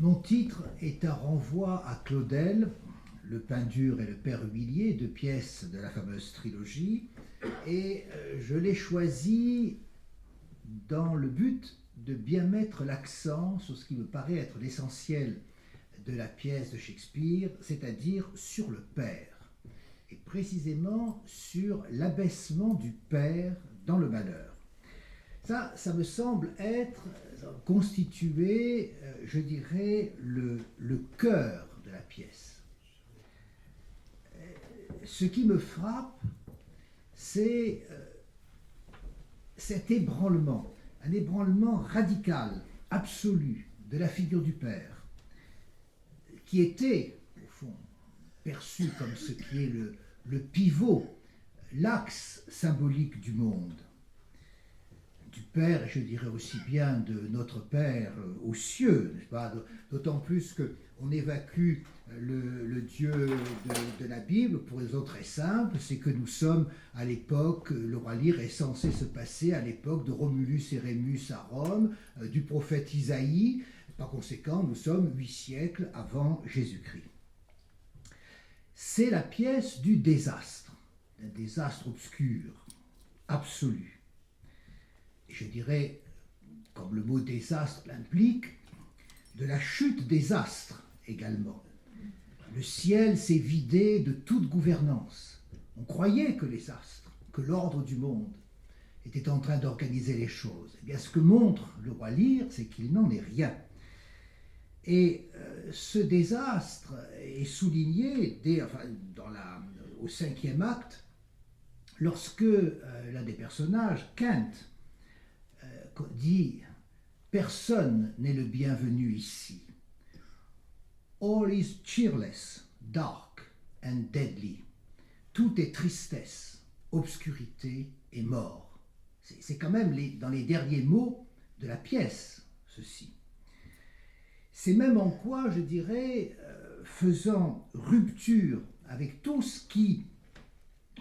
Mon titre est un renvoi à Claudel, Le Pain dur et le Père humilié, deux pièces de la fameuse trilogie, et je l'ai choisi dans le but de bien mettre l'accent sur ce qui me paraît être l'essentiel de la pièce de Shakespeare, c'est-à-dire sur le Père, et précisément sur l'abaissement du Père dans le malheur. Ça me semble être constituer, je dirais, le cœur de la pièce. Ce qui me frappe, c'est cet ébranlement, un ébranlement radical, absolu de la figure du Père, qui était, au fond, perçu comme ce qui est le pivot, l'axe symbolique du monde. Du Père, et je dirais aussi bien de notre Père aux cieux, n'est-ce pas? D'autant plus qu'on évacue le Dieu de la Bible pour des raisons très simples, c'est que nous sommes à l'époque, le roi Lear est censé se passer à l'époque de Romulus et Rémus à Rome, du prophète Isaïe, par conséquent nous sommes 8 siècles avant Jésus-Christ. C'est la pièce du désastre, un désastre obscur, absolu. Je dirais, comme le mot désastre l'implique, de la chute des astres également. Le ciel s'est vidé de toute gouvernance. On croyait que les astres, que l'ordre du monde était en train d'organiser les choses. Eh bien, ce que montre le roi Lear, c'est qu'il n'en est rien. Et ce désastre est souligné au 5e acte, lorsque l'un des personnages, Kent, dit « Personne n'est le bienvenu ici. All is cheerless, dark and deadly. » Tout est tristesse, obscurité et mort. C'est quand même dans les derniers mots de la pièce, ceci. C'est même en quoi, je dirais, faisant rupture avec tout ce qui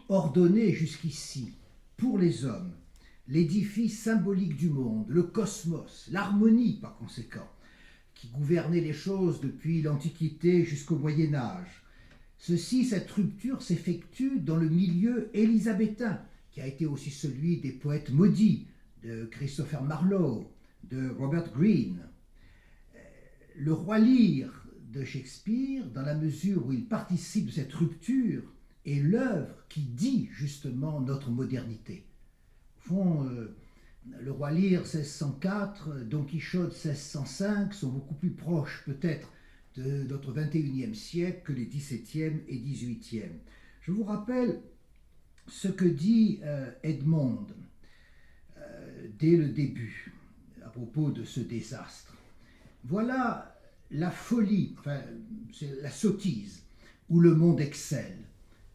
ordonnait jusqu'ici pour les hommes, l'édifice symbolique du monde, le cosmos, l'harmonie par conséquent, qui gouvernait les choses depuis l'Antiquité jusqu'au Moyen-Âge. Cette rupture s'effectue dans le milieu élisabétain, qui a été aussi celui des poètes maudits, de Christopher Marlowe, de Robert Greene. Le roi Lear de Shakespeare, dans la mesure où il participe de cette rupture, est l'œuvre qui dit justement notre modernité. Au fond, le roi Lear 1604, Don Quichotte 1605 sont beaucoup plus proches peut-être de notre 21e siècle que les 17e et 18e. Je vous rappelle ce que dit Edmond dès le début à propos de ce désastre. Voilà la folie, c'est la sottise où le monde excelle.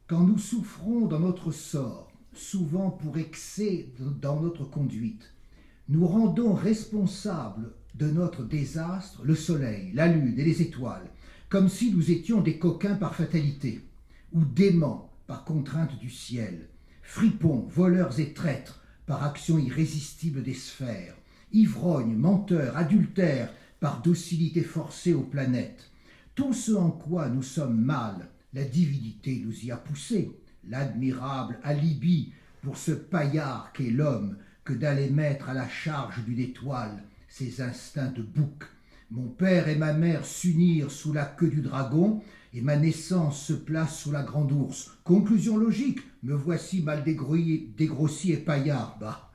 Quand nous souffrons dans notre sort, souvent pour excès dans notre conduite, nous rendons responsables de notre désastre le soleil, la lune et les étoiles, comme si nous étions des coquins par fatalité, ou déments par contrainte du ciel, fripons, voleurs et traîtres par action irrésistible des sphères, ivrognes, menteurs, adultères par docilité forcée aux planètes. Tout ce en quoi nous sommes mal, la divinité nous y a poussés, l'admirable alibi pour ce paillard qu'est l'homme que d'aller mettre à la charge d'une étoile ses instincts de bouc. Mon père et ma mère s'unirent sous la queue du dragon et ma naissance se place sous la grande ours. Conclusion logique, me voici mal dégrossi et paillard. Bah,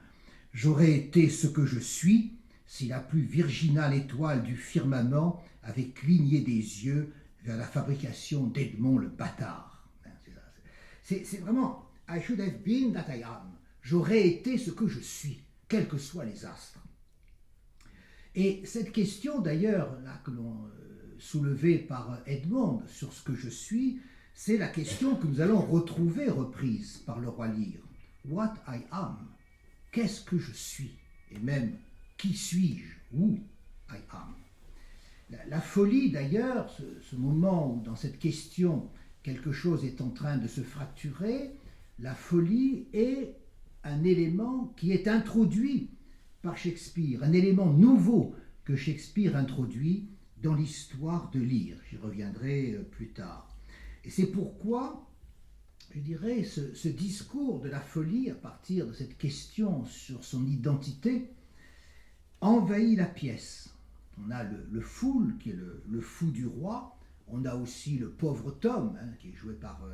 j'aurais été ce que je suis si la plus virginale étoile du firmament avait cligné des yeux vers la fabrication d'Edmond le bâtard. C'est vraiment « I should have been that I am ». J'aurais été ce que je suis, quels que soient les astres. Et cette question, d'ailleurs, là, que l'on soulevée par Edmond sur ce que je suis, c'est la question que nous allons retrouver reprise par le roi Lear. What I am, qu'est-ce que je suis? Et même, qui suis-je? Who I am. La folie, d'ailleurs, ce moment où dans cette question, quelque chose est en train de se fracturer, la folie est un élément qui est introduit par Shakespeare, un élément nouveau que Shakespeare introduit dans l'histoire de Lear. J'y reviendrai plus tard. Et c'est pourquoi, je dirais, ce discours de la folie, à partir de cette question sur son identité, envahit la pièce. On a le fool, qui est le fou du roi. On a aussi le pauvre Tom, qui est joué par...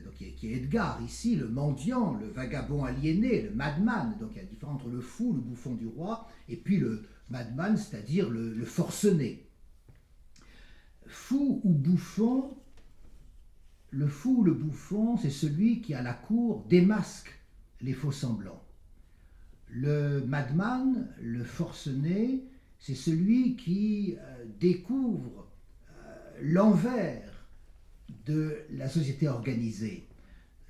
donc, qui est Edgar ici, le mendiant, le vagabond aliéné, le madman. Donc il y a la différence entre le fou, le bouffon du roi, et puis le madman, c'est-à-dire le forcené. Fou ou bouffon, le fou ou le bouffon, c'est celui qui à la cour démasque les faux-semblants. Le madman, le forcené, c'est celui qui découvre l'envers de la société organisée.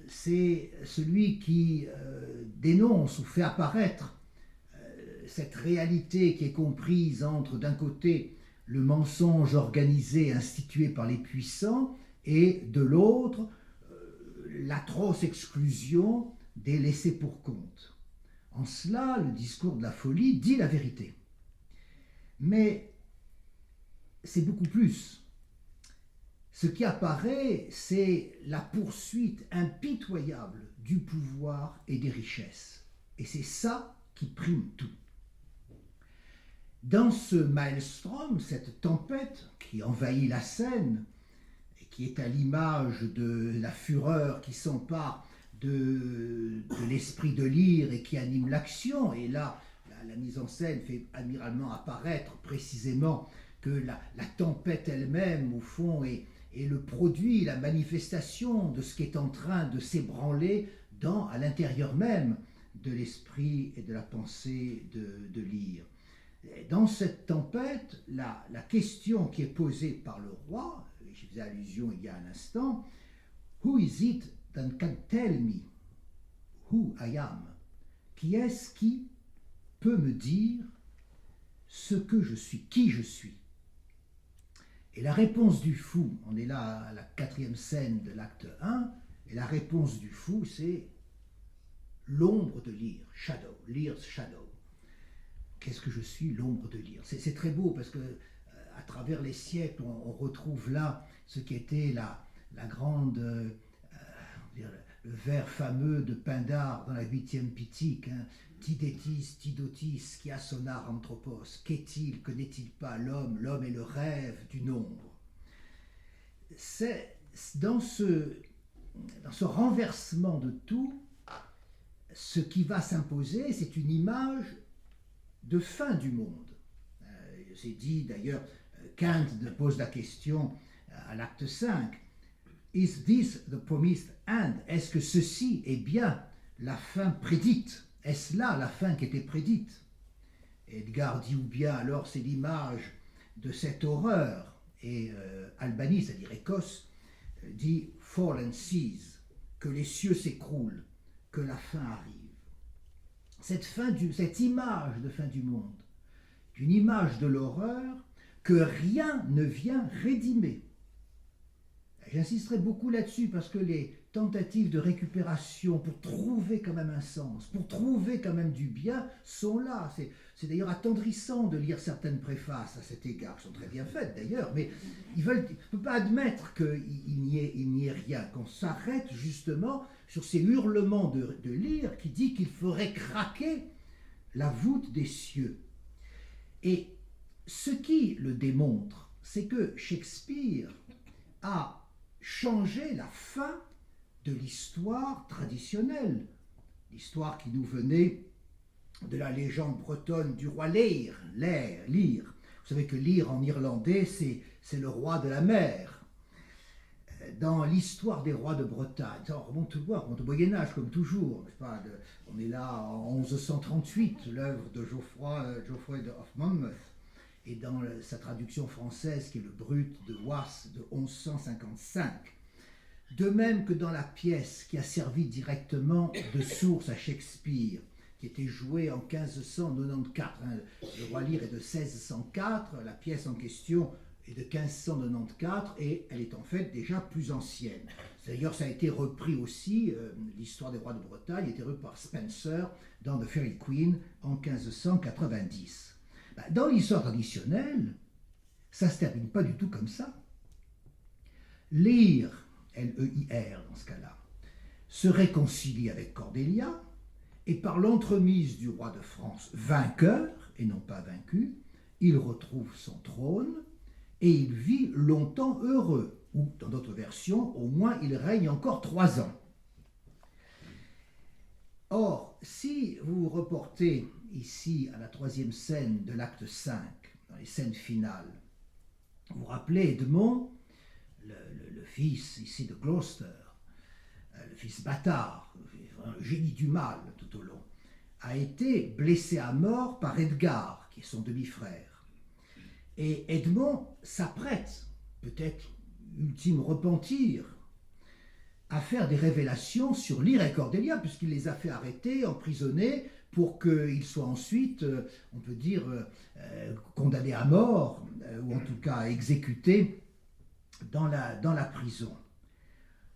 C'est celui qui dénonce ou fait apparaître cette réalité qui est comprise entre, d'un côté, le mensonge organisé institué par les puissants et, de l'autre, l'atroce exclusion des laissés pour compte. En cela, le discours de la folie dit la vérité. Mais c'est beaucoup plus. Ce qui apparaît, c'est la poursuite impitoyable du pouvoir et des richesses. Et c'est ça qui prime tout. Dans ce maelstrom, cette tempête qui envahit la scène, et qui est à l'image de la fureur qui s'empare de l'esprit de Lear et qui anime l'action, et là, la mise en scène fait admiralement apparaître précisément que la tempête elle-même, au fond, est le produit, la manifestation de ce qui est en train de s'ébranler à l'intérieur même de l'esprit et de la pensée de Lear. Dans cette tempête, la question qui est posée par le roi, j'y faisais allusion il y a un instant, « Who is it that can tell me who I am » Qui est-ce qui peut me dire ce que je suis, qui je suis? Et la réponse du fou, on est là à la 4e scène de l'acte 1, et la réponse du fou, c'est l'ombre de Lear, shadow, Lear's shadow. Qu'est-ce que je suis, l'ombre de Lear? C'est très beau parce que à travers les siècles, on retrouve là ce qui était la grande, le vers fameux de Pindare dans la 8e Pitique, Tidétis, Tidotis, qui a sonar anthropos, qu'est-il, que n'est-il pas l'homme? L'homme est le rêve du nombre. C'est dans ce renversement de tout, ce qui va s'imposer, c'est une image de fin du monde. C'est dit d'ailleurs, Kant pose la question à l'acte 5, « Is this the promised end » Est-ce que ceci est bien la fin prédite? Est-ce là la fin qui était prédite? Edgar dit, ou bien alors c'est l'image de cette horreur. Et Albanie, c'est-à-dire Écosse, dit « Fallen seas », que les cieux s'écroulent, que la fin arrive. Cette image de fin du monde, une image de l'horreur que rien ne vient rédimer. J'insisterai beaucoup là-dessus parce que les tentatives de récupération pour trouver quand même un sens, pour trouver quand même du bien, sont là. C'est d'ailleurs attendrissant de lire certaines préfaces à cet égard, qui sont très bien faites d'ailleurs, mais ils ne peuvent pas admettre qu'il n'y ait rien, qu'on s'arrête justement sur ces hurlements de Lear qui dit qu'il ferait craquer la voûte des cieux. Et ce qui le démontre, c'est que Shakespeare a changé la fin de l'histoire traditionnelle, l'histoire qui nous venait de la légende bretonne du roi Lear. Vous savez que Lear en irlandais, c'est le roi de la mer. Dans l'histoire des rois de Bretagne, ça remonte tout loin, remonte au Moyen-Âge comme toujours. On est là en 1138, l'œuvre de Geoffroy de Monmouth, et dans sa traduction française qui est le Brut de Was de 1155. De même que dans la pièce qui a servi directement de source à Shakespeare, qui était jouée en 1594. Le roi Lear est de 1604, la pièce en question est de 1594 et elle est en fait déjà plus ancienne. D'ailleurs, ça a été repris aussi, l'histoire des rois de Bretagne a été repris par Spenser dans The Faerie Queene en 1590. Dans l'histoire traditionnelle, Ça ne se termine pas du tout comme ça. Lear, L-E-I-R dans ce cas-là, se réconcilie avec Cordelia et par l'entremise du roi de France vainqueur et non pas vaincu, il retrouve son trône et il vit longtemps heureux, ou dans d'autres versions, au moins il règne encore 3 ans. Or, si vous vous reportez ici à la 3e scène de l'acte 5, dans les scènes finales, vous vous rappelez Edmond, le fils ici de Gloucester, le fils bâtard, le génie du mal tout au long, a été blessé à mort par Edgar, qui est son demi-frère. Et Edmond s'apprête, peut-être ultime repentir, à faire des révélations sur Lear et Cordelia, puisqu'il les a fait arrêter, emprisonner, pour qu'ils soient ensuite, on peut dire, condamnés à mort, ou en tout cas exécutés dans la prison.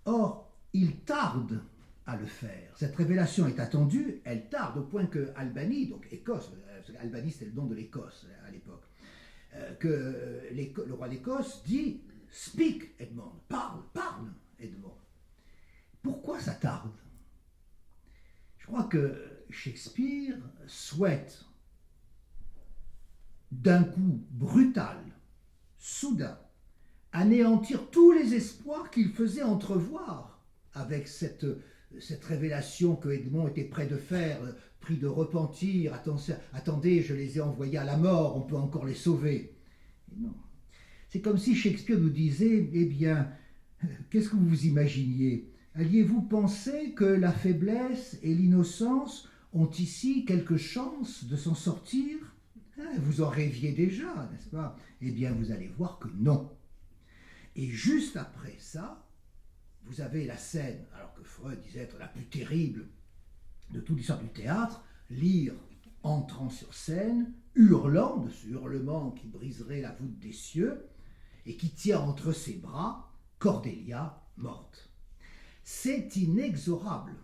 Or, il tarde à le faire. Cette révélation est attendue, elle tarde au point que Albany, donc Écosse, Albany c'était le nom de l'Écosse à l'époque, que le roi d'Écosse dit « Speak, Edmond, parle, Edmond ». Pourquoi ça tarde? Je crois que Shakespeare souhaite d'un coup brutal, soudain, anéantir tous les espoirs qu'il faisait entrevoir avec cette révélation que Edmond était prêt de faire, pris de repentir. Attendez, je les ai envoyés à la mort, on peut encore les sauver. Et non. C'est comme si Shakespeare nous disait, eh bien, qu'est-ce que vous imaginiez? Alliez-vous penser que la faiblesse et l'innocence ont ici quelque chance de s'en sortir? Vous en rêviez déjà, n'est-ce pas? Eh bien, vous allez voir que non. Et juste après ça, vous avez la scène, alors que Freud disait être la plus terrible de toute l'histoire du théâtre, Lear entrant sur scène, hurlant, de ce hurlement qui briserait la voûte des cieux, et qui tient entre ses bras Cordelia morte. C'est inexorable.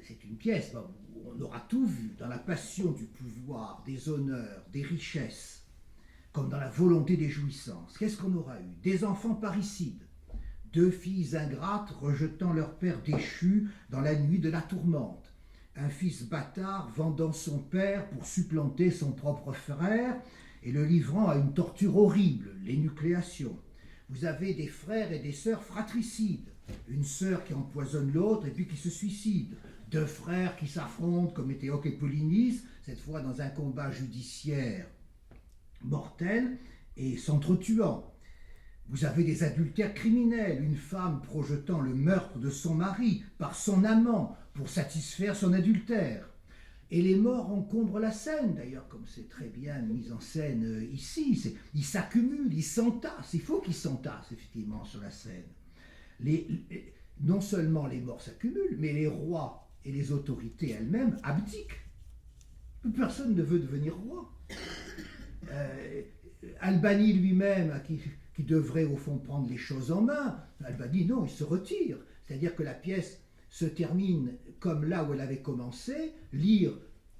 C'est une pièce où on aura tout vu, dans la passion du pouvoir, des honneurs, des richesses, comme dans la volonté des jouissances. Qu'est-ce qu'on aura eu? Des enfants parricides, 2 filles ingrates rejetant leur père déchu dans la nuit de la tourmente, un fils bâtard vendant son père pour supplanter son propre frère et le livrant à une torture horrible, l'énucléation. Vous avez des frères et des sœurs fratricides, une sœur qui empoisonne l'autre et puis qui se suicide, 2 frères qui s'affrontent comme Étéocle et Polynice, cette fois dans un combat judiciaire mortel et s'entretuant. Vous avez des adultères criminels, une femme projetant le meurtre de son mari par son amant pour satisfaire son adultère. Et les morts encombrent la scène, d'ailleurs, comme c'est très bien mis en scène ici. Ils s'accumulent, ils s'entassent. Il faut qu'ils s'entassent, effectivement, sur la scène. Non seulement les morts s'accumulent, mais les rois et les autorités elles-mêmes abdiquent. Plus personne ne veut devenir roi. Albany lui-même, qui devrait au fond prendre les choses en main, Albany, non, il se retire. C'est-à-dire que la pièce se termine comme là où elle avait commencé. Lear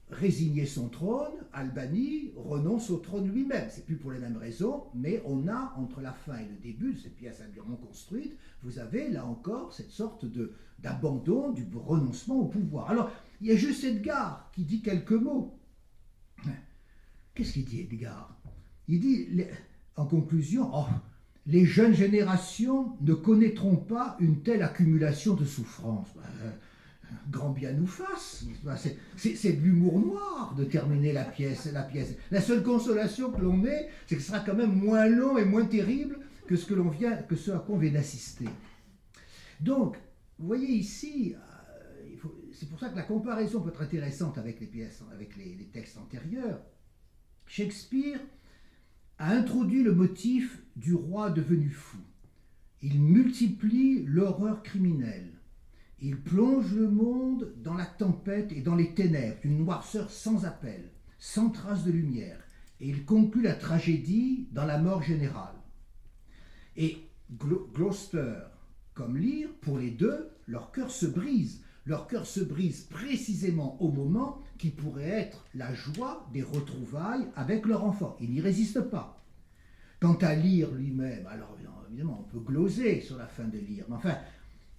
résignait son trône, Albany renonce au trône lui-même. C'est plus pour les mêmes raisons, mais on a, entre la fin et le début de cette pièce habilement construite, vous avez là encore cette sorte d'abandon, du renoncement au pouvoir. Alors, il y a juste Edgar qui dit quelques mots. Qu'est-ce qu'il dit, Edgar? Il dit, en conclusion, les jeunes générations ne connaîtront pas une telle accumulation de souffrances. Grand bien nous fasse. C'est de l'humour noir de terminer la pièce. La seule consolation que l'on ait, c'est que ce sera quand même moins long et moins terrible que ce à quoi on vient d'assister. Donc, vous voyez ici, c'est pour ça que la comparaison peut être intéressante avec les pièces, avec les textes antérieurs. Shakespeare a introduit le motif du roi devenu fou. Il multiplie l'horreur criminelle. Il plonge le monde dans la tempête et dans les ténèbres, une noirceur sans appel, sans trace de lumière. Et il conclut la tragédie dans la mort générale. Et Gloucester, comme Lear, pour les deux, leur cœur se brise. Leur cœur se brise précisément au moment qui pourrait être la joie des retrouvailles avec leur enfant. Ils n'y résistent pas. Quant à lire lui-même, alors évidemment, on peut gloser sur la fin de lire, mais enfin,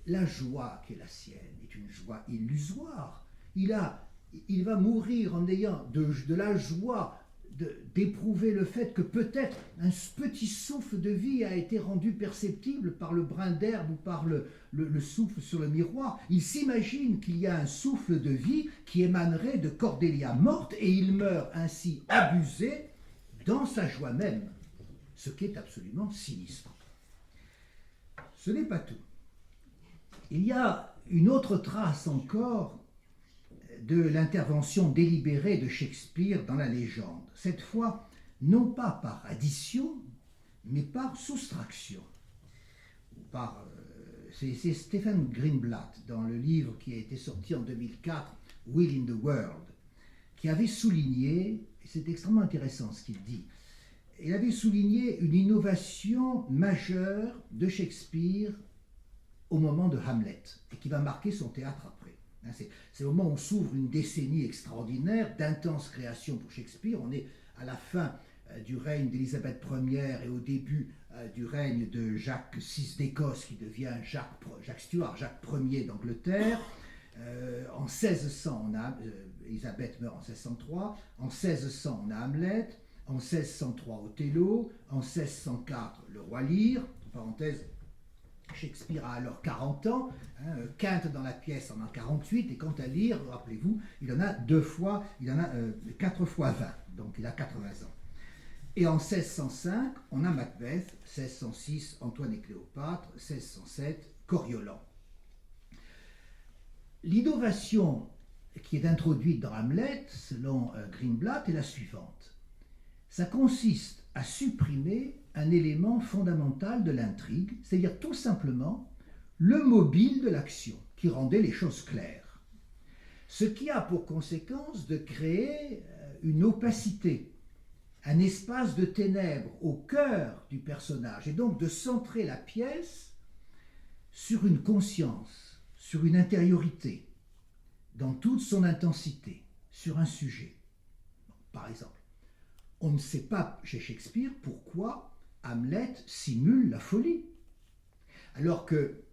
la joie qui est la sienne est une joie illusoire. Il va mourir en ayant de la joie d'éprouver le fait que peut-être un petit souffle de vie a été rendu perceptible par le brin d'herbe ou par le souffle sur le miroir. Il s'imagine qu'il y a un souffle de vie qui émanerait de Cordelia morte et il meurt ainsi abusé dans sa joie même, ce qui est absolument sinistre. Ce n'est pas tout. Il y a une autre trace encore de l'intervention délibérée de Shakespeare dans la légende. Cette fois, non pas par addition, mais par soustraction. C'est Stephen Greenblatt, dans le livre qui a été sorti en 2004, Will in the World, qui avait souligné, et c'est extrêmement intéressant ce qu'il dit, il avait souligné une innovation majeure de Shakespeare au moment de Hamlet, et qui va marquer son théâtre après. C'est le moment où s'ouvre une décennie extraordinaire d'intense création pour Shakespeare. On est à la fin du règne d'Élisabeth Ier et au début du règne de Jacques VI d'Écosse, qui devient Jacques Stuart, Jacques Ier d'Angleterre. En 1600, Élisabeth meurt en 1603. En 1600, on a Hamlet. En 1603, Othello. En 1604, le Roi Lear. En parenthèse, Shakespeare a alors 40 ans, Quinte dans la pièce en a 48, et quant à Lear, rappelez-vous, il en a 4 fois 20, donc il a 80 ans. Et en 1605, on a Macbeth, 1606, Antoine et Cléopâtre, 1607, Coriolan. L'innovation qui est introduite dans Hamlet, selon Greenblatt, est la suivante. Ça consiste à supprimer un élément fondamental de l'intrigue, c'est-à-dire tout simplement le mobile de l'action, qui rendait les choses claires. Ce qui a pour conséquence de créer une opacité, un espace de ténèbres au cœur du personnage, et donc de centrer la pièce sur une conscience, sur une intériorité, dans toute son intensité, sur un sujet. Par exemple, on ne sait pas chez Shakespeare pourquoi Hamlet simule la folie. Alors que,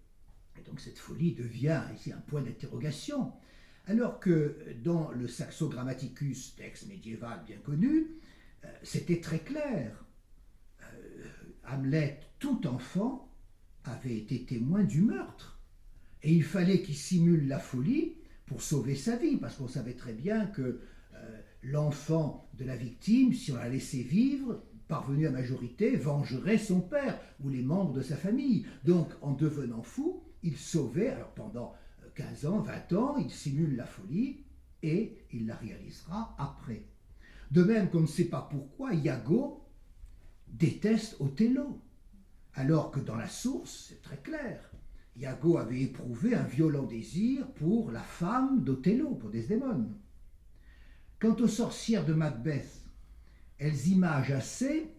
et donc cette folie devient ici un point d'interrogation, alors que dans le Saxo Grammaticus, texte médiéval bien connu, c'était très clair. Hamlet, tout enfant, avait été témoin du meurtre. Et il fallait qu'il simule la folie pour sauver sa vie, parce qu'on savait très bien que l'enfant de la victime, si on la laissait vivre, parvenu à majorité, vengerait son père ou les membres de sa famille. Donc, en devenant fou, il sauvait, alors pendant 15 ans, 20 ans, il simule la folie et il la réalisera après. De même qu'on ne sait pas pourquoi Iago déteste Othello, alors que dans la source, c'est très clair. Iago avait éprouvé un violent désir pour la femme d'Othello, pour Desdémone. Quant aux sorcières de Macbeth, elles imagent assez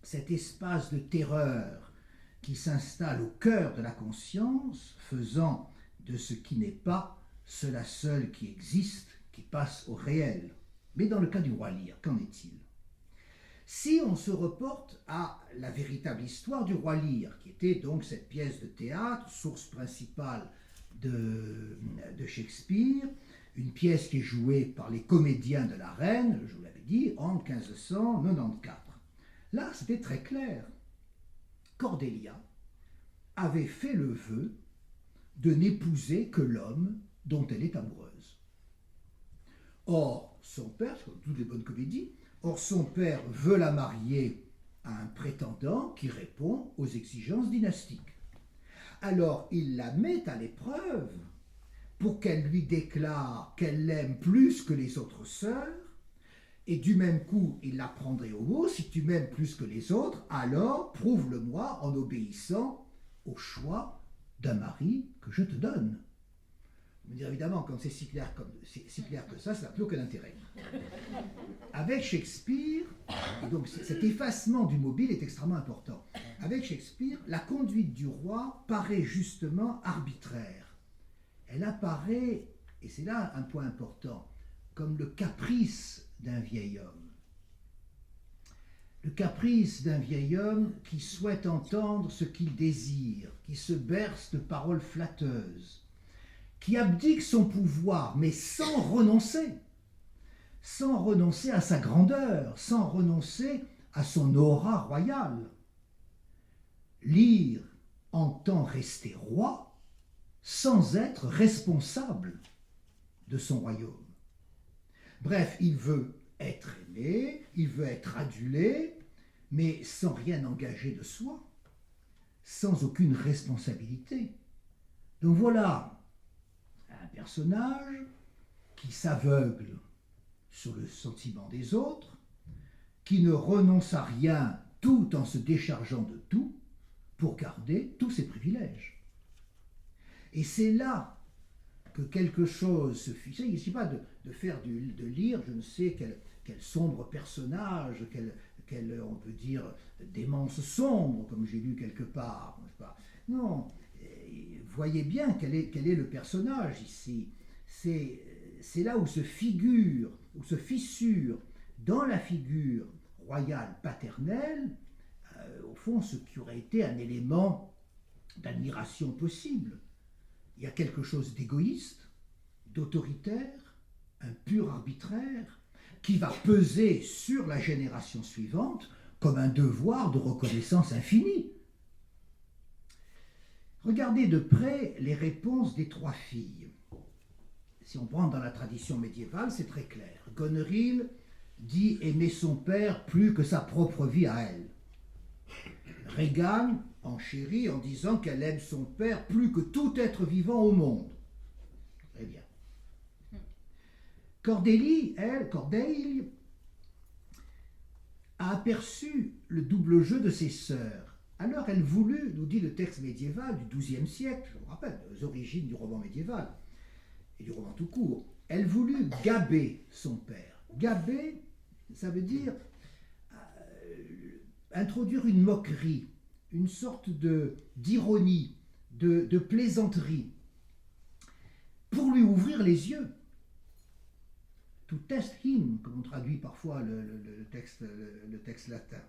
cet espace de terreur qui s'installe au cœur de la conscience, faisant de ce qui n'est pas cela seul qui existe, qui passe au réel. Mais dans le cas du roi Lear, qu'en est-il? Si on se reporte à la véritable histoire du roi Lear, qui était donc cette pièce de théâtre, source principale de Shakespeare, une pièce qui est jouée par les comédiens de la Reine, je vous l'avais dit, en 1594. Là, c'était très clair. Cordelia avait fait le vœu de n'épouser que l'homme dont elle est amoureuse. Or, son père, comme toutes les bonnes comédies, son père veut la marier à un prétendant qui répond aux exigences dynastiques. Alors, il la met à l'épreuve pour qu'elle lui déclare qu'elle l'aime plus que les autres sœurs, et du même coup, il la prendrait au mot: si tu m'aimes plus que les autres, alors prouve-le-moi en obéissant au choix d'un mari que je te donne. Vous me direz évidemment, quand c'est si clair que ça n'a plus aucun intérêt. Avec Shakespeare, et donc cet effacement du mobile est extrêmement important. Avec Shakespeare, la conduite du roi paraît justement arbitraire. elle apparaît, et c'est là un point important, comme le caprice d'un vieil homme. Le caprice d'un vieil homme qui souhaite entendre ce qu'il désire, qui se berce de paroles flatteuses, qui abdique son pouvoir, mais sans renoncer à sa grandeur, sans renoncer à son aura royale. Lear entend rester roi sans être responsable de son royaume. Bref, il veut être aimé, il veut être adulé, mais sans rien engager de soi, sans aucune responsabilité. Donc voilà un personnage qui s'aveugle sur le sentiment des autres, qui ne renonce à rien tout en se déchargeant de tout pour garder tous ses privilèges. Et c'est là que quelque chose se fixe. Il ne s'agit pas de faire de Lear, je ne sais quel sombre personnage, quel on peut dire, démence sombre, comme j'ai lu quelque part. Non, voyez bien quel est le personnage ici. C'est là où se figure, où se fissure dans la figure royale paternelle, au fond, ce qui aurait été un élément d'admiration possible. Il y a quelque chose d'égoïste, d'autoritaire, un pur arbitraire, qui va peser sur la génération suivante comme un devoir de reconnaissance infinie. Regardez de près les réponses des trois filles. Si on prend dans la tradition médiévale, c'est très clair. Goneril dit aimer son père plus que sa propre vie à elle. Regan enchérit en disant qu'elle aime son père plus que tout être vivant au monde. Très bien. Cordeille a aperçu le double jeu de ses sœurs. Alors elle voulut, nous dit le texte médiéval du XIIe siècle, je vous rappelle, les origines du roman médiéval, et du roman tout court, elle voulut gaber son père. Gaber, ça veut dire introduire une moquerie, une sorte d'ironie, de plaisanterie, pour lui ouvrir les yeux. To test him, comme on traduit parfois le texte latin.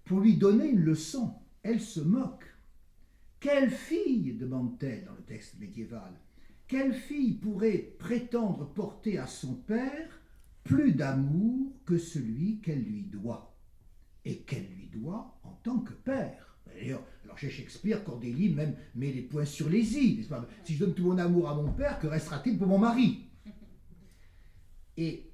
Pour lui donner une leçon, elle se moque. Quelle fille, demande-t-elle dans le texte médiéval, quelle fille pourrait prétendre porter à son père plus d'amour que celui qu'elle lui doit, et qu'elle lui doit en tant que père. D'ailleurs, alors chez Shakespeare, Cordeille même met les points sur les i, n'est-ce pas ? Si je donne tout mon amour à mon père, que restera-t-il pour mon mari ? Et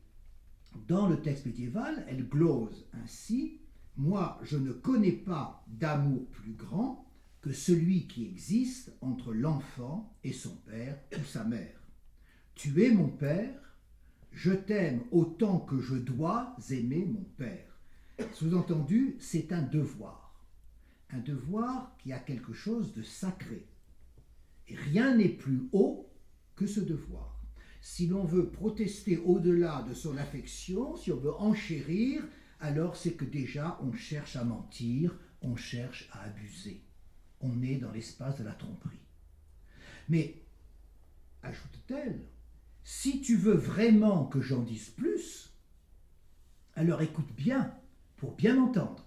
dans le texte médiéval, elle glose ainsi « Moi, je ne connais pas d'amour plus grand que celui qui existe entre l'enfant et son père ou sa mère. Tu es mon père, je t'aime autant que je dois aimer mon père. » Sous-entendu, c'est un devoir qui a quelque chose de sacré. Et rien n'est plus haut que ce devoir. Si l'on veut protester au-delà de son affection, si on veut enchérir, alors c'est que déjà on cherche à mentir, on cherche à abuser. On est dans l'espace de la tromperie. Mais, ajoute-t-elle, si tu veux vraiment que j'en dise plus, alors écoute bien, pour bien m'entendre.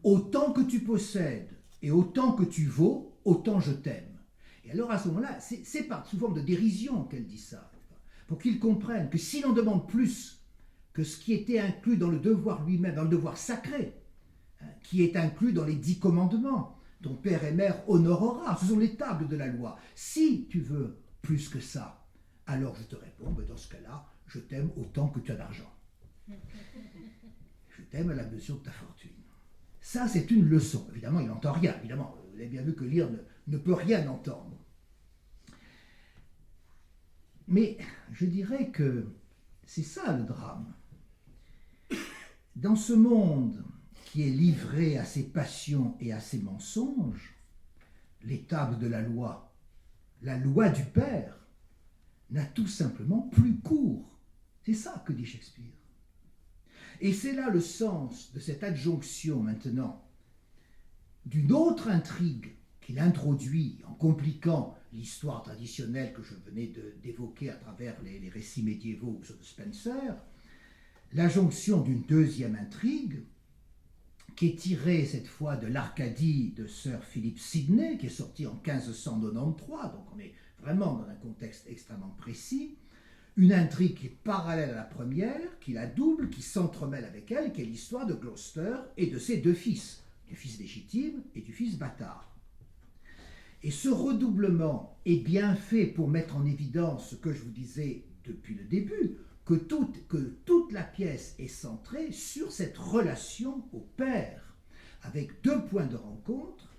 Autant que tu possèdes et autant que tu vaux, autant je t'aime. Et alors à ce moment-là, c'est sous forme de dérision qu'elle dit ça, pour qu'ils comprennent que si l'on demande plus que ce qui était inclus dans le devoir lui-même, dans le devoir sacré, qui est inclus dans les 10 commandements, ton père et mère honorera, ce sont les tables de la loi. Si tu veux plus que ça, alors je te réponds, dans ce cas-là, je t'aime autant que tu as d'argent. Je t'aime à la mesure de ta fortune. Ça, c'est une leçon. Évidemment, il n'entend rien. Évidemment, vous avez bien vu que Lear ne peut rien entendre. Mais je dirais que c'est ça le drame. Dans ce monde qui est livré à ses passions et à ses mensonges, les tables de la loi du Père, n'a tout simplement plus cours. C'est ça que dit Shakespeare. Et c'est là le sens de cette adjonction maintenant d'une autre intrigue qu'il introduit en compliquant l'histoire traditionnelle que je venais d'évoquer à travers les récits médiévaux de Spenser, la jonction d'une deuxième intrigue qui est tirée cette fois de l'Arcadie de Sir Philip Sidney, qui est sorti en 1593, donc on est vraiment dans un contexte extrêmement précis, une intrigue qui est parallèle à la première, qui la double, qui s'entremêle avec elle, qui est l'histoire de Gloucester et de ses deux fils, du fils légitime et du fils bâtard. Et ce redoublement est bien fait pour mettre en évidence ce que je vous disais depuis le début, que toute la pièce est centrée sur cette relation au père, avec deux points de rencontre,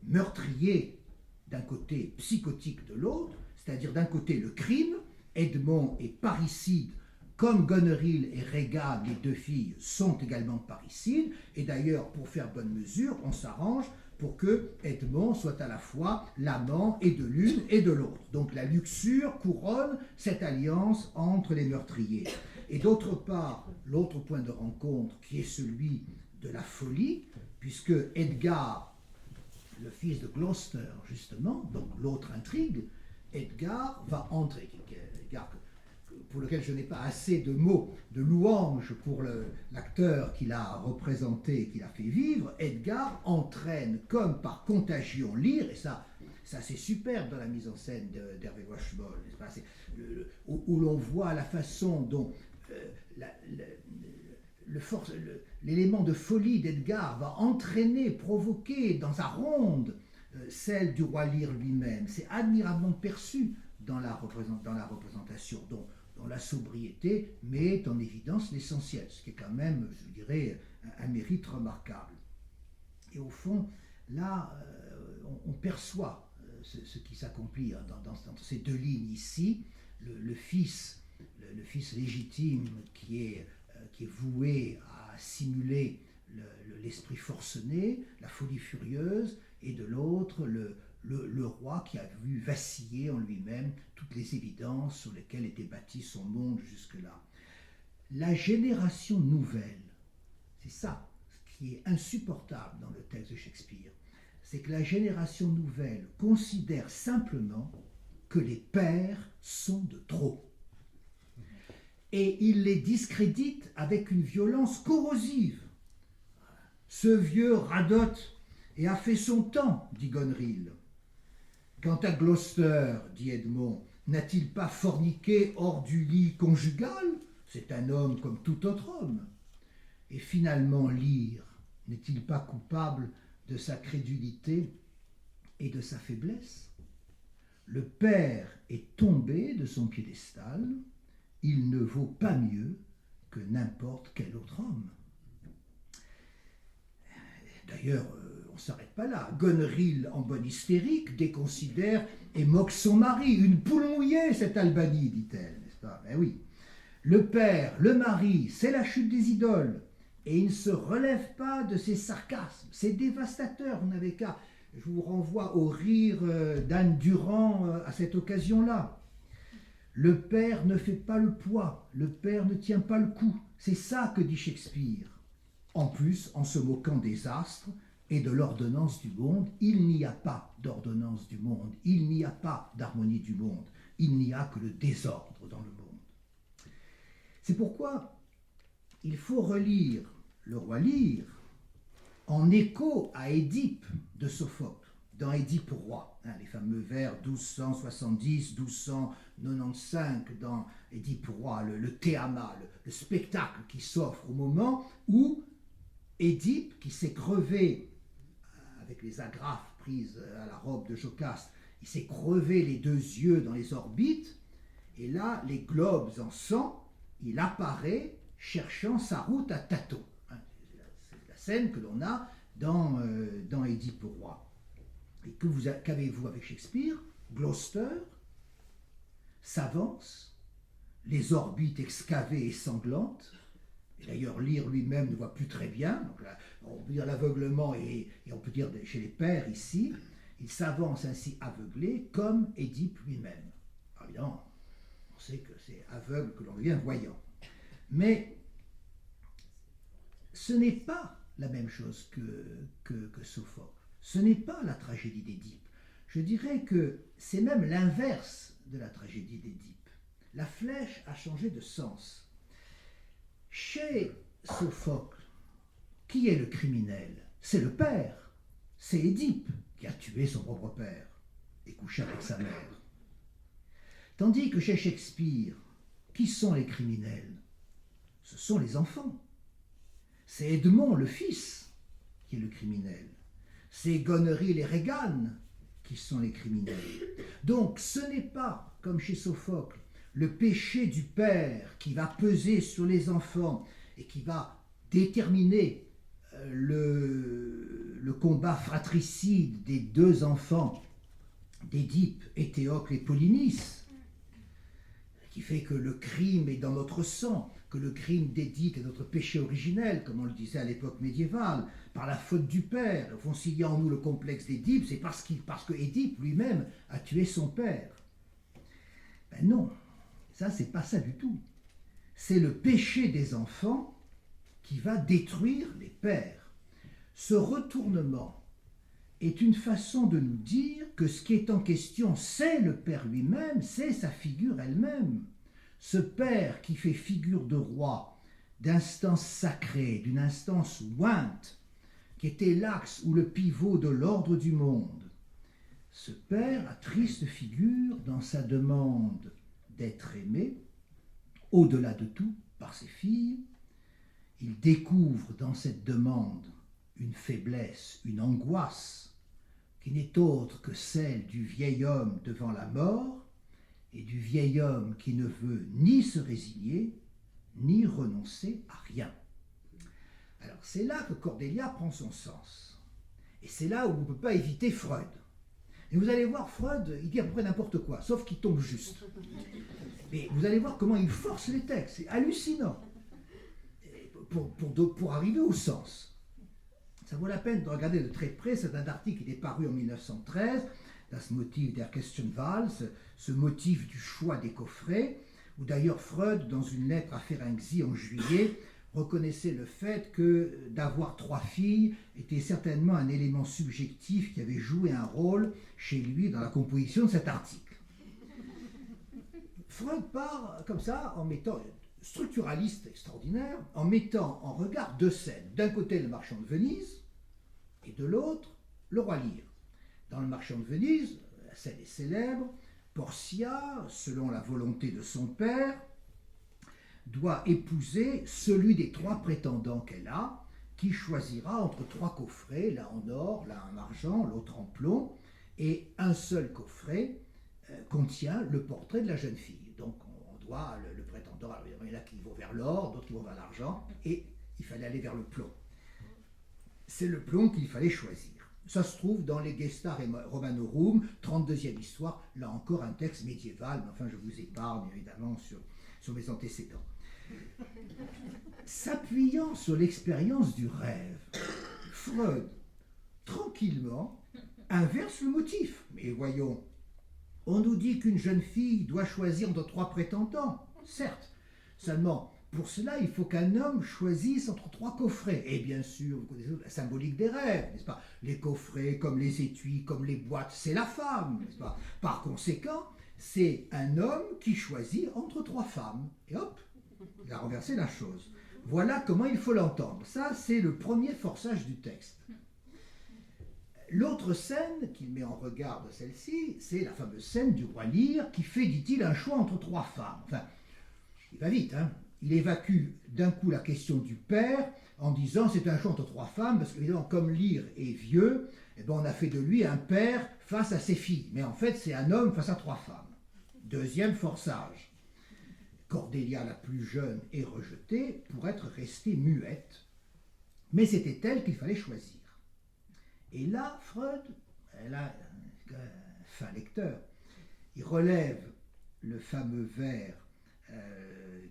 meurtrier d'un côté, psychotique de l'autre, c'est-à-dire d'un côté le crime, Edmond est parricide, comme Goneril et Regan, les deux filles, sont également parricides, et d'ailleurs, pour faire bonne mesure, on s'arrange pour que Edmond soit à la fois l'amant et de l'une et de l'autre. Donc la luxure couronne cette alliance entre les meurtriers. Et d'autre part, l'autre point de rencontre qui est celui de la folie, puisque Edgar, le fils de Gloucester justement, donc l'autre intrigue, Edgar va entrer, Edgar, pour lequel je n'ai pas assez de mots, de louanges pour l'acteur qu'il a représenté, qu'il a fait vivre. Edgar entraîne comme par contagion Lear, et ça c'est superbe dans la mise en scène d'Hervé Washball, n'est-ce pas, où l'on voit la façon dont l'élément de folie d'Edgar va entraîner, provoquer dans sa ronde celle du roi Lear lui-même. C'est admirablement perçu dans la représentation, dont la sobriété met en évidence l'essentiel, ce qui est quand même, je dirais, un mérite remarquable. Et au fond, là, on perçoit ce qui s'accomplit dans ces deux lignes ici, le fils légitime qui est voué à simuler l'esprit forcené, la folie furieuse, et de l'autre, le roi qui a vu vaciller en lui-même toutes les évidences sur lesquelles était bâti son monde jusque-là. La génération nouvelle, c'est ça ce qui est insupportable dans le texte de Shakespeare, c'est que la génération nouvelle considère simplement que les pères sont de trop. Et il les discrédite avec une violence corrosive. Ce vieux radote et a fait son temps, dit Goneril. Quant à Gloucester, dit Edmond, n'a-t-il pas forniqué hors du lit conjugal? C'est un homme comme tout autre homme. Et finalement, Lear, n'est-il pas coupable de sa crédulité et de sa faiblesse? Le père est tombé de son piédestal, il ne vaut pas mieux que n'importe quel autre homme. D'ailleurs, on ne s'arrête pas là. Goneril, en bonne hystérique, déconsidère et moque son mari. Une poule mouillée, cette Albanie, dit-elle, n'est-ce pas? Ben oui. Le père, le mari, c'est la chute des idoles. Et il ne se relève pas de ces sarcasmes. C'est dévastateur, vous n'avez qu'à... Je vous renvoie au rire d'Anne Durand à cette occasion-là. Le père ne fait pas le poids, le père ne tient pas le coup. C'est ça que dit Shakespeare. En plus, en se moquant des astres et de l'ordonnance du monde, il n'y a pas d'ordonnance du monde, il n'y a pas d'harmonie du monde, il n'y a que le désordre dans le monde. C'est pourquoi il faut relire le roi Lear en écho à Édipe de Sophocle, dans Édipe roi, les fameux vers 1270-1295 dans Édipe roi, le théâma, le spectacle qui s'offre au moment où Édipe, qui s'est crevé avec les agrafes prises à la robe de Jocaste, il s'est crevé les deux yeux dans les orbites, et là, les globes en sang, il apparaît cherchant sa route à tâtons. C'est la scène que l'on a dans Édipe roi. Et qu'avez-vous avec Shakespeare? Gloucester s'avance, les orbites excavées et sanglantes. Et d'ailleurs, Lear lui-même ne voit plus très bien. Donc là, on peut dire l'aveuglement, et on peut dire chez les pères ici, il s'avance ainsi aveuglé comme Édipe lui-même. Alors évidemment, on sait que c'est aveugle que l'on devient voyant. Mais ce n'est pas la même chose que Sophocle. ce n'est pas la tragédie d'Édipe. Je dirais que c'est même l'inverse de la tragédie d'Édipe. La flèche a changé de sens. Chez Sophocle, qui est le criminel? C'est le père. C'est Édipe qui a tué son propre père et couché avec sa mère. Tandis que chez Shakespeare, qui sont les criminels? Ce sont les enfants. C'est Edmond, le fils, qui est le criminel. C'est Goneril et Regan qui sont les criminels. Donc ce n'est pas, comme chez Sophocle, le péché du père qui va peser sur les enfants et qui va déterminer le combat fratricide des deux enfants d'Édipe, Éthéocle et Polynice, qui fait que le crime est dans notre sang, que le crime d'Édipe est notre péché originel, comme on le disait à l'époque médiévale, par la faute du père. Au fond, s'il y a en nous le complexe d'Édipe, c'est parce que Édipe lui-même a tué son père. Ben non, ça c'est pas ça du tout. C'est le péché des enfants qui va détruire les pères. Ce retournement est une façon de nous dire que ce qui est en question, c'est le père lui-même, c'est sa figure elle-même. Ce père qui fait figure de roi, d'instance sacrée, d'une instance ointe, qui était l'axe ou le pivot de l'ordre du monde. Ce père a triste figure dans sa demande d'être aimé, au-delà de tout, par ses filles. Il découvre dans cette demande une faiblesse, une angoisse, qui n'est autre que celle du vieil homme devant la mort, et du vieil homme qui ne veut ni se résigner, ni renoncer à rien. Alors c'est là que Cordelia prend son sens. Et c'est là où on ne peut pas éviter Freud. Et vous allez voir, Freud, il dit à peu près n'importe quoi, sauf qu'il tombe juste. Mais vous allez voir comment il force les textes, c'est hallucinant, pour arriver au sens. Ça vaut la peine de regarder de très près, c'est un article qui est paru en 1913, Das Motiv der Kästchenwahl, ce motif du choix des coffrets, où d'ailleurs Freud, dans une lettre à Ferenczi en juillet, reconnaissait le fait que d'avoir 3 filles était certainement un élément subjectif qui avait joué un rôle chez lui dans la composition de cet article. Freud part comme ça, en mettant, structuraliste extraordinaire, en mettant en regard 2 scènes. D'un côté, le marchand de Venise, et de l'autre, le roi Lear. Dans le marchand de Venise, la scène est célèbre, Portia, selon la volonté de son père, doit épouser celui des 3 prétendants qu'elle a, qui choisira entre 3 coffrets, l'un en or, l'un en argent, l'autre en plomb, et un seul coffret contient le portrait de la jeune fille. Donc on doit, le prétendant, alors il y en a qui vont vers l'or, d'autres qui vont vers l'argent, et il fallait aller vers le plomb. C'est le plomb qu'il fallait choisir. Ça se trouve dans les Gesta Romanorum, 32e histoire, là encore un texte médiéval, mais enfin je vous épargne évidemment sur mes antécédents. S'appuyant sur l'expérience du rêve, Freud, tranquillement, inverse le motif. Mais voyons, on nous dit qu'une jeune fille doit choisir entre 3 prétendants, certes, seulement pour cela, il faut qu'un homme choisisse entre 3 coffrets. Et bien sûr, vous connaissez la symbolique des rêves, n'est-ce pas? Les coffrets, comme les étuis, comme les boîtes, c'est la femme, n'est-ce pas? Par conséquent, c'est un homme qui choisit entre 3 femmes. Et hop, il a renversé la chose. Voilà comment il faut l'entendre. Ça, c'est le premier forçage du texte. L'autre scène qu'il met en regard de celle-ci, c'est la fameuse scène du roi Lear qui fait, dit-il, un choix entre 3 femmes. Enfin, il va vite, hein. Il évacue d'un coup la question du père en disant c'est un choix entre 3 femmes, parce qu'évidemment, comme Lear est vieux, eh ben, on a fait de lui un père face à ses filles. Mais en fait, c'est un homme face à 3 femmes. Deuxième forçage. Cordelia, la plus jeune, est rejetée pour être restée muette. Mais c'était elle qu'il fallait choisir. Et là, Freud, elle a un fin lecteur, il relève le fameux vers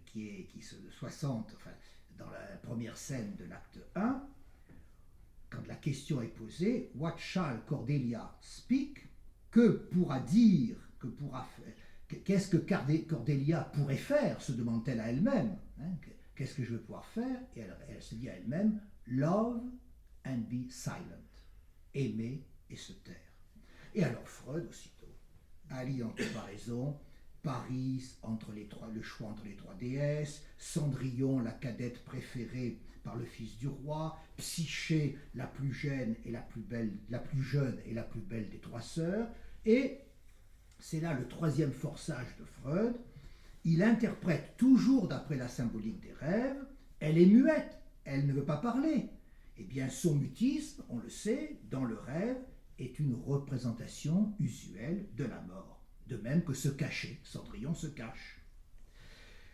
qui se 60, enfin, dans la première scène de l'acte 1, quand la question est posée, what shall Cordelia speak? Que pourra dire, qu'est-ce que Cordelia pourrait faire, se demande-t-elle à elle-même, hein, qu'est-ce que je vais pouvoir faire? Et elle se dit à elle-même, love and be silent. aimer et se taire. Et alors Freud, aussitôt, allie en comparaison Paris le choix entre les trois déesses, Cendrillon, la cadette préférée par le fils du roi, Psyché, la plus jeune et la plus belle des trois sœurs, et c'est là le troisième forçage de Freud. Il interprète toujours d'après la symbolique des rêves. Elle est muette, elle ne veut pas parler. Eh bien, son mutisme, on le sait, dans le rêve, est une représentation usuelle de la mort. De même que se cacher, Cendrillon se cache.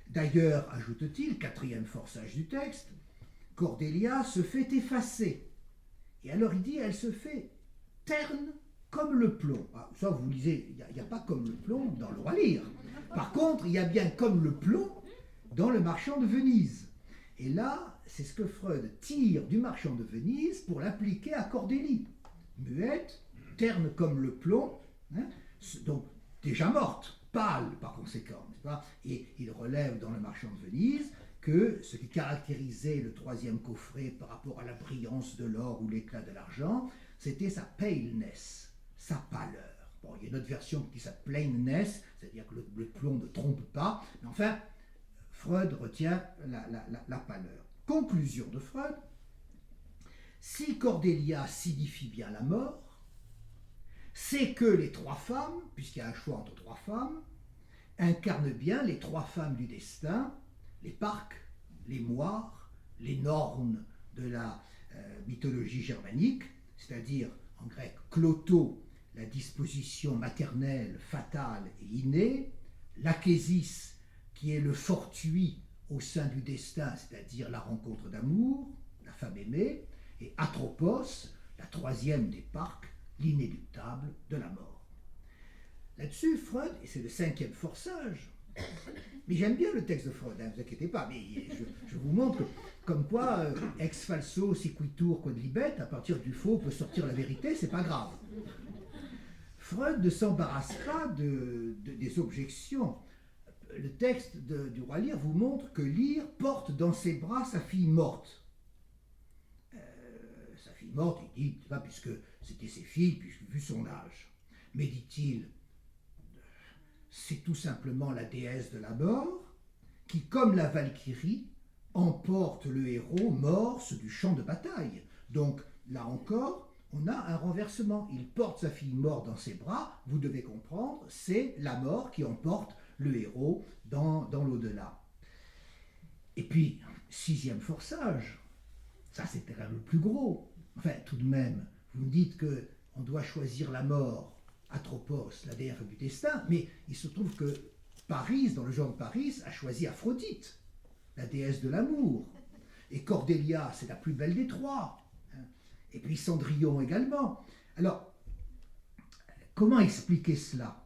D'ailleurs, ajoute-t-il, quatrième forçage du texte, Cordelia se fait effacer. Et alors il dit, elle se fait terne comme le plomb. Ah, ça, vous lisez, il n'y a pas comme le plomb dans le Roi Lear. Par contre, il y a bien comme le plomb dans le Marchand de Venise. Et là, c'est ce que Freud tire du Marchand de Venise pour l'appliquer à Cordélie. Muette, terne comme le plomb, hein, donc déjà morte, pâle par conséquent, n'est-ce pas? Et il relève dans le Marchand de Venise que ce qui caractérisait le troisième coffret par rapport à la brillance de l'or ou l'éclat de l'argent, c'était sa paleness, sa pâleur. Bon, il y a une autre version qui dit sa plainness, c'est-à-dire que le plomb ne trompe pas, mais enfin, Freud retient la pâleur. Conclusion de Freud, si Cordelia signifie bien la mort, c'est que les trois femmes, puisqu'il y a un choix entre trois femmes, incarnent bien les trois femmes du destin, les Parques, les Moires, les Nornes de la mythologie germanique, c'est-à-dire en grec Cloto, la disposition maternelle, fatale et innée, l'Achésis, qui est le fortuit au sein du destin, c'est-à-dire la rencontre d'amour, la femme aimée, et Atropos, la troisième des Parques, l'inéluctable de la mort. Là-dessus, Freud, et c'est le cinquième forçage, mais j'aime bien le texte de Freud, ne vous inquiétez pas, mais je vous montre que, comme quoi, ex falso sequitur quod libet, à partir du faux peut sortir la vérité, c'est pas grave. Freud ne s'embarrasse pas des objections. Le texte du Roi Lear vous montre que Lear porte dans ses bras sa fille morte. Sa fille morte, il dit, pas puisque c'était ses filles, puisque vu son âge. Mais dit-il, c'est tout simplement la déesse de la mort qui, comme la Valkyrie, emporte le héros morse du champ de bataille. Donc, là encore, on a un renversement. Il porte sa fille morte dans ses bras, vous devez comprendre, c'est la mort qui emporte le héros dans l'au-delà. Et puis, sixième forçage, ça c'était quand même le plus gros. Enfin, tout de même, vous me dites qu'on doit choisir la mort, Atropos, la déesse du destin, mais il se trouve que Paris, dans le genre de Paris, a choisi Aphrodite, la déesse de l'amour. Et Cordelia, c'est la plus belle des trois. Et puis Cendrillon également. Alors, comment expliquer cela?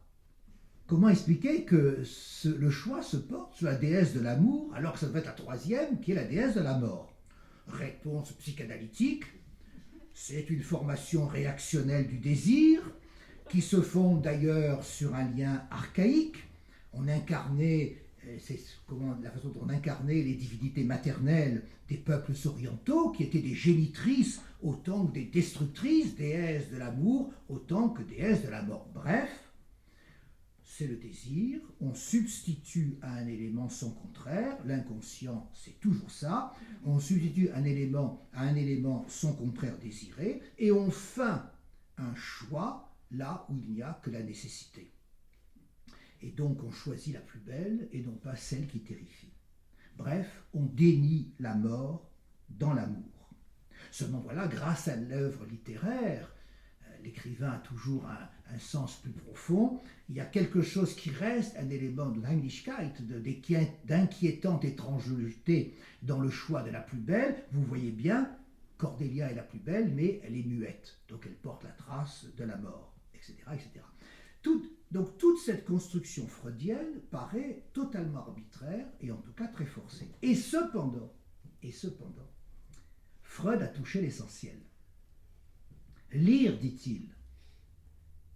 Comment expliquer que le choix se porte sur la déesse de l'amour, alors que ça devrait être la troisième, qui est la déesse de la mort? Réponse psychanalytique, c'est une formation réactionnelle du désir, qui se fonde d'ailleurs sur un lien archaïque. On incarnait, c'est la façon dont on incarnait les divinités maternelles des peuples orientaux, qui étaient des génitrices autant que des destructrices, déesses de l'amour autant que déesses de la mort. Bref, c'est le désir, on substitue à un élément son contraire, l'inconscient c'est toujours ça, on substitue à un élément son contraire désiré, et on fait un choix là où il n'y a que la nécessité. Et donc on choisit la plus belle et non pas celle qui terrifie. Bref, on dénie la mort dans l'amour. Seulement voilà, grâce à l'œuvre littéraire, l'écrivain a toujours un sens plus profond, il y a quelque chose qui reste, un élément de Heimlichkeit, d'inquiétante étrangeté dans le choix de la plus belle. Vous voyez bien, Cordelia est la plus belle, mais elle est muette, donc elle porte la trace de la mort, etc. etc. Donc toute cette construction freudienne paraît totalement arbitraire et en tout cas très forcée. Et cependant, Freud a touché l'essentiel. Lear, dit-il,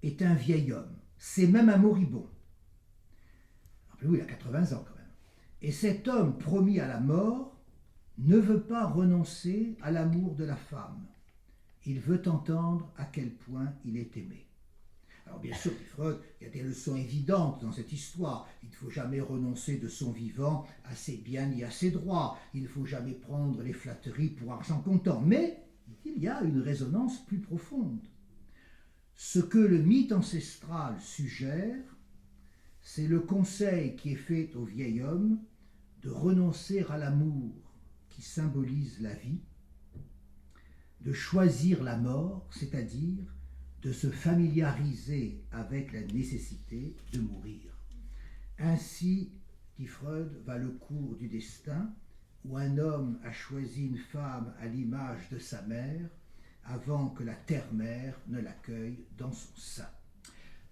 est un vieil homme, c'est même un moribond. Rappelez-vous, il a 80 ans quand même. Et cet homme promis à la mort ne veut pas renoncer à l'amour de la femme. il veut entendre à quel point il est aimé. Alors bien sûr, dit Freud, il y a des leçons évidentes dans cette histoire. Il ne faut jamais renoncer de son vivant à ses biens ni à ses droits. Il ne faut jamais prendre les flatteries pour argent comptant. Mais il y a une résonance plus profonde. Ce que le mythe ancestral suggère, c'est le conseil qui est fait au vieil homme de renoncer à l'amour qui symbolise la vie, de choisir la mort, c'est-à-dire de se familiariser avec la nécessité de mourir. Ainsi, dit Freud, va le cours du destin, où un homme a choisi une femme à l'image de sa mère, avant que la terre-mère ne l'accueille dans son sein.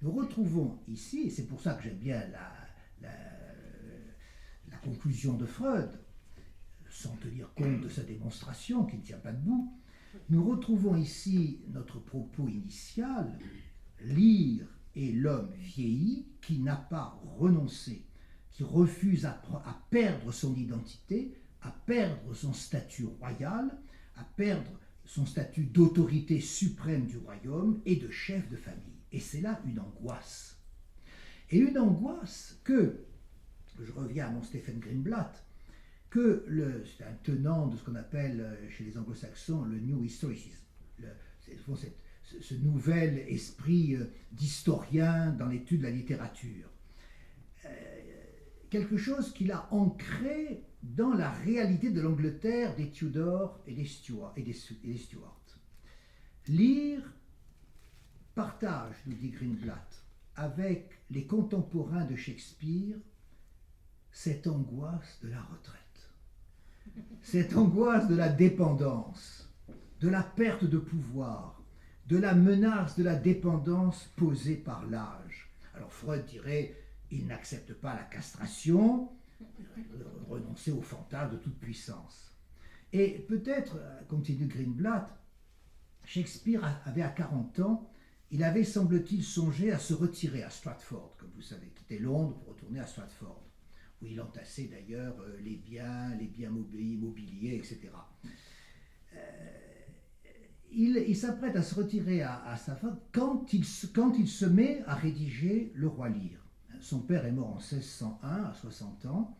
Nous retrouvons ici, et c'est pour ça que j'aime bien la conclusion de Freud, sans tenir compte de sa démonstration qui ne tient pas debout, nous retrouvons ici notre propos initial, lire est l'homme vieilli qui n'a pas renoncé, qui refuse à perdre son identité, à perdre son statut royal, à perdre son statut d'autorité suprême du royaume et de chef de famille. Et c'est là une angoisse. Et une angoisse que, je reviens à mon Stephen Greenblatt, c'est un tenant de ce qu'on appelle chez les anglo-saxons le New Historicism, ce nouvel esprit d'historien dans l'étude de la littérature. Quelque chose qu'il a ancré dans la réalité de l'Angleterre des Tudors et des Stuarts. Lire partage, nous dit Greenblatt, avec les contemporains de Shakespeare cette angoisse de la retraite, cette angoisse de la dépendance, de la perte de pouvoir, de la menace de la dépendance posée par l'âge. Alors Freud dirait, il n'accepte pas la castration, renoncer au fantasme de toute puissance. Et peut-être, continue Greenblatt, Shakespeare avait à 40 ans, il avait, semble-t-il, songé à se retirer à Stratford, comme vous savez, quitter Londres pour retourner à Stratford, où il entassait d'ailleurs les biens immobiliers, etc. Il s'apprête à se retirer à sa fin quand il se met à rédiger Le Roi Lear. Son père est mort en 1601, à 60 ans.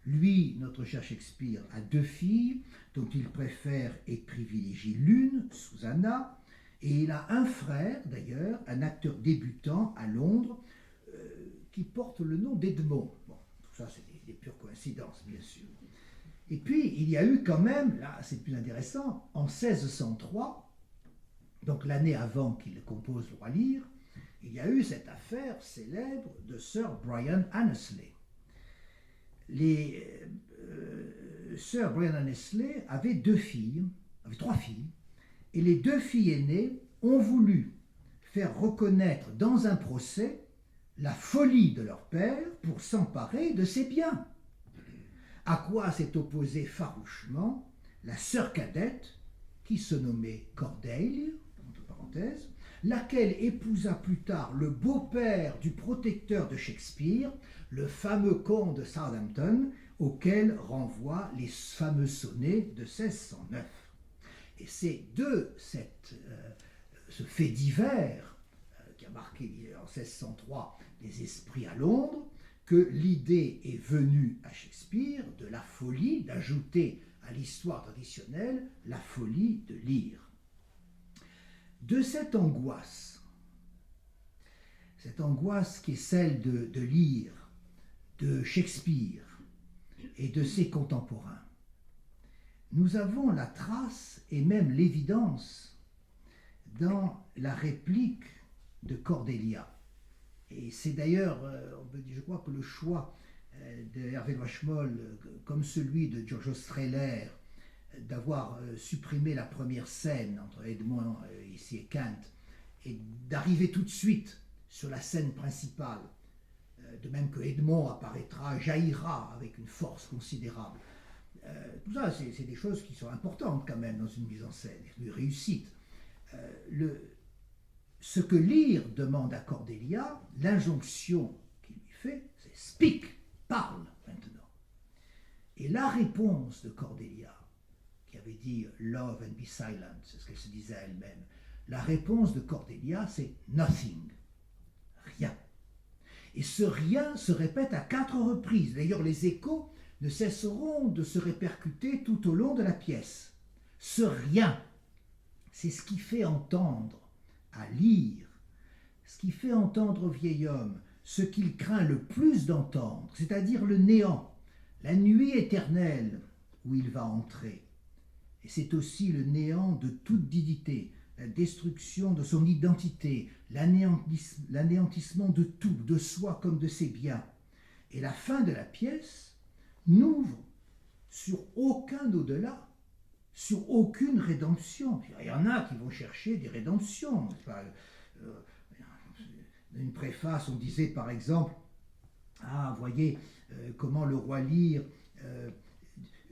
Lui, notre cher Shakespeare, a 2 filles, dont il préfère et privilégie l'une, Susanna, et il a un frère, d'ailleurs, un acteur débutant à Londres, qui porte le nom d'Edmond. Bon, tout ça, c'est des pures coïncidences, bien sûr. Et puis, il y a eu quand même, là, c'est plus intéressant, en 1603, donc l'année avant qu'il compose Le Roi Lear, il y a eu cette affaire célèbre de Sir Brian Annesley. Sir Brian Annesley avait 3 filles, et les 2 filles aînées ont voulu faire reconnaître dans un procès la folie de leur père pour s'emparer de ses biens. À quoi s'est opposée farouchement la sœur cadette, qui se nommait Cordelia, entre parenthèses, laquelle épousa plus tard le beau-père du protecteur de Shakespeare, le fameux comte de Southampton, auquel renvoient les fameux sonnets de 1609. Et c'est de ce fait divers qui a marqué en 1603 les esprits à Londres que l'idée est venue à Shakespeare de la folie, d'ajouter à l'histoire traditionnelle la folie de Lear. De cette angoisse qui est celle de Lear, de Shakespeare et de ses contemporains, nous avons la trace et même l'évidence dans la réplique de Cordelia. Et c'est d'ailleurs, je crois que le choix de Hervé Loichemol, comme celui de Giorgio Strehler, d'avoir supprimé la première scène entre Edmond ici et Kent, et d'arriver tout de suite sur la scène principale, de même que Edmond apparaîtra, jaillira avec une force considérable. Tout ça, c'est des choses qui sont importantes quand même dans une mise en scène, une réussite. Ce que Lear demande à Cordelia, l'injonction qu'il lui fait, c'est « speak », parle maintenant. Et la réponse de Cordelia, qui avait avait dit « Love and be silent », c'est ce qu'elle se disait à elle-même. La réponse de Cordelia, c'est « nothing », rien. Et ce rien se répète à 4 reprises. D'ailleurs, les échos ne cesseront de se répercuter tout au long de la pièce. Ce rien, c'est ce qui fait entendre, à lire, ce qui fait entendre au vieil homme ce qu'il craint le plus d'entendre, c'est-à-dire le néant, la nuit éternelle où il va entrer. Et c'est aussi le néant de toute dignité, la destruction de son identité, l'anéantissement de tout, de soi comme de ses biens. Et la fin de la pièce n'ouvre sur aucun au-delà, sur aucune rédemption. Il y en a qui vont chercher des rédemptions. Dans une préface, on disait par exemple, voyez comment le roi Lear,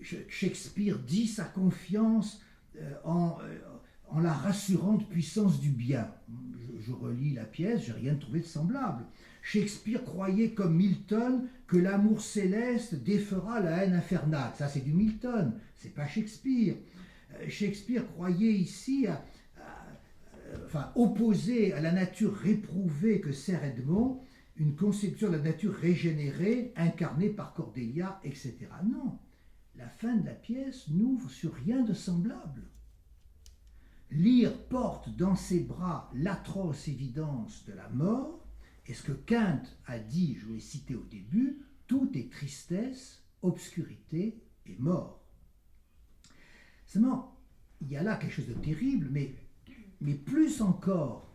Shakespeare dit sa confiance en la rassurante puissance du bien. Je relis la pièce, j'ai rien trouvé de semblable. Shakespeare croyait comme Milton que l'amour céleste défera la haine infernale. Ça c'est du Milton, c'est pas Shakespeare. Shakespeare croyait ici opposer à la nature réprouvée que sert Edmond une conception de la nature régénérée incarnée par Cordelia, etc. Non, la fin de la pièce n'ouvre sur rien de semblable. Lear porte dans ses bras l'atroce évidence de la mort, et ce que Kant a dit, je l'ai cité au début, tout est tristesse, obscurité et mort. Seulement, il y a là quelque chose de terrible, mais plus encore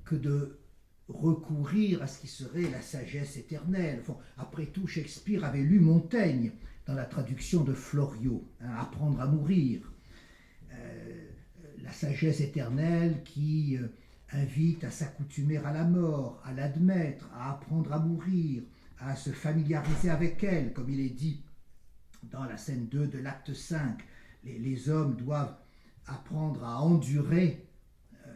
que de recourir à ce qui serait la sagesse éternelle. Après tout, Shakespeare avait lu Montaigne dans la traduction de Floriot, Apprendre à mourir. La sagesse éternelle qui invite à s'accoutumer à la mort, à l'admettre, à apprendre à mourir, à se familiariser avec elle, comme il est dit dans la scène 2 de l'acte 5. Les hommes doivent apprendre à endurer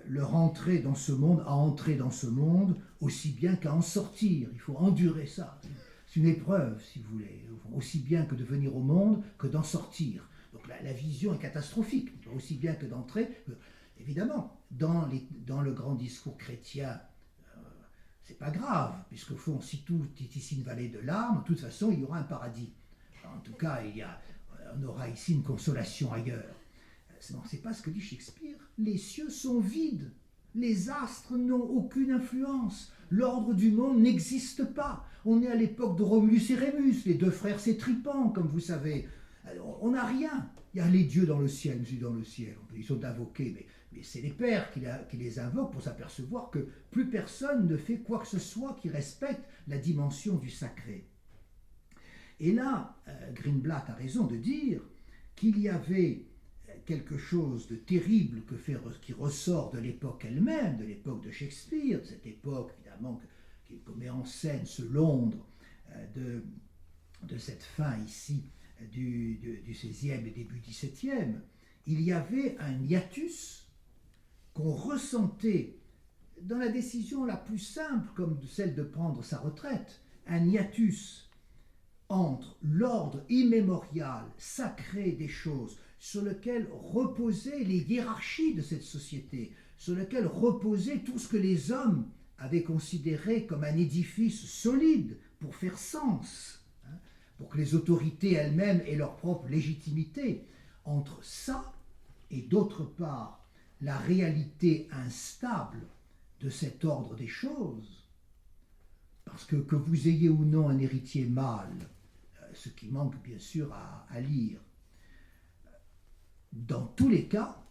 leur entrée dans ce monde, à entrer dans ce monde, aussi bien qu'à en sortir. Il faut endurer ça. C'est une épreuve, si vous voulez, aussi bien que de venir au monde que d'en sortir. Donc la vision est catastrophique, aussi bien que d'entrer. Évidemment, dans le grand discours chrétien, c'est pas grave, puisque au fond, si tout est ici une vallée de larmes, de toute façon, il y aura un paradis. En tout cas, on aura ici une consolation ailleurs. Non, c'est pas ce que dit Shakespeare. Les cieux sont vides. Les astres n'ont aucune influence. L'ordre du monde n'existe pas. On est à l'époque de Romulus et Rémus, les 2 frères s'étripant, comme vous savez. Alors, on n'a rien. Il y a les dieux dans le ciel, je suis dans le ciel. Ils sont invoqués, mais c'est les pères qui les invoquent pour s'apercevoir que plus personne ne fait quoi que ce soit qui respecte la dimension du sacré. Et là, Greenblatt a raison de dire qu'il y avait quelque chose de terrible qui ressort de l'époque elle-même, de l'époque de Shakespeare, cette époque évidemment qui met en scène ce Londres de cette fin ici du XVIe et début XVIIe. Il y avait un hiatus qu'on ressentait dans la décision la plus simple, comme celle de prendre sa retraite, un hiatus entre l'ordre immémorial, sacré des choses, sur lequel reposaient les hiérarchies de cette société, sur lequel reposait tout ce que les hommes avaient considéré comme un édifice solide pour faire sens, pour que les autorités elles-mêmes aient leur propre légitimité. Entre ça et d'autre part la réalité instable de cet ordre des choses, parce que vous ayez ou non un héritier mâle, ce qui manque bien sûr à lire, dans tous les cas,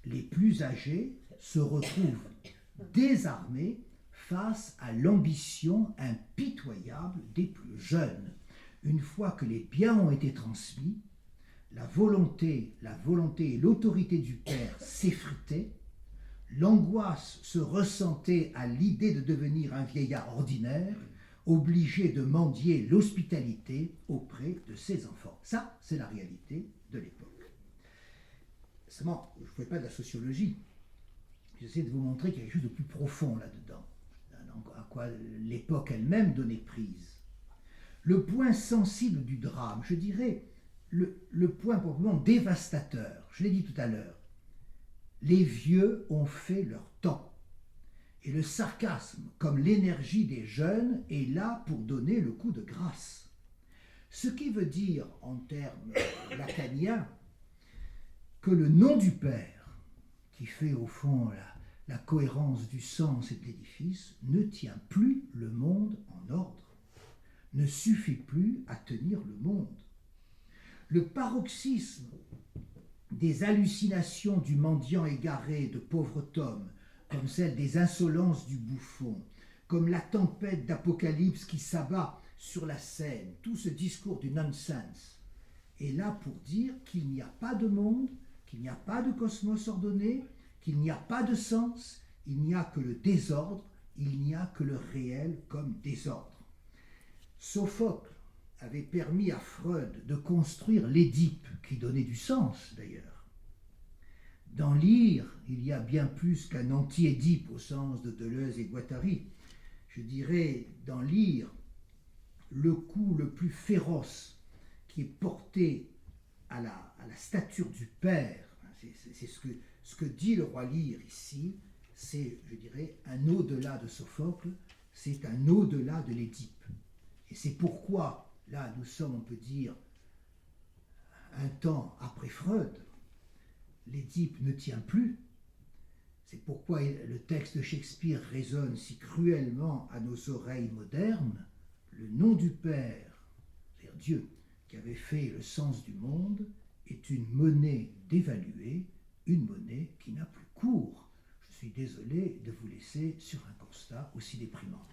les plus âgés se retrouvent désarmés face à l'ambition impitoyable des plus jeunes. Une fois que les biens ont été transmis, la volonté et l'autorité du père s'effritaient, l'angoisse se ressentait à l'idée de devenir un vieillard ordinaire, obligé de mendier l'hospitalité auprès de ses enfants. Ça, c'est la réalité de l'époque. Seulement, je ne fais pas de la sociologie. J'essaie de vous montrer qu'il y a quelque chose de plus profond là-dedans, à quoi l'époque elle-même donnait prise. Le point sensible du drame, je dirais, le point probablement dévastateur. Je l'ai dit tout à l'heure. Les vieux ont fait leur temps. Et le sarcasme, comme l'énergie des jeunes, est là pour donner le coup de grâce. Ce qui veut dire, en termes lacaniens, que le nom du Père, qui fait au fond la cohérence du sens et de l'édifice, ne tient plus le monde en ordre, ne suffit plus à tenir le monde. Le paroxysme des hallucinations du mendiant égaré, de pauvre Tom, comme celle des insolences du bouffon, comme la tempête d'Apocalypse qui s'abat sur la scène, tout ce discours du nonsense est là pour dire qu'il n'y a pas de monde, qu'il n'y a pas de cosmos ordonné, qu'il n'y a pas de sens, il n'y a que le désordre, il n'y a que le réel comme désordre. Sophocle avait permis à Freud de construire l'Édipe, qui donnait du sens d'ailleurs. Dans Lyre, il y a bien plus qu'un anti-Édipe au sens de Deleuze et Guattari. Je dirais, dans Lyre, le coup le plus féroce qui est porté à la stature du Père, c'est ce que dit le roi Lyre ici, c'est, je dirais, un au-delà de Sophocle, c'est un au-delà de l'Édipe. Et c'est pourquoi, là, nous sommes, on peut dire, un temps après Freud, l'Édipe ne tient plus. C'est pourquoi le texte de Shakespeare résonne si cruellement à nos oreilles modernes. Le nom du Père, c'est-à-dire Dieu, qui avait fait le sens du monde, est une monnaie dévaluée, une monnaie qui n'a plus cours. Je suis désolé de vous laisser sur un constat aussi déprimant.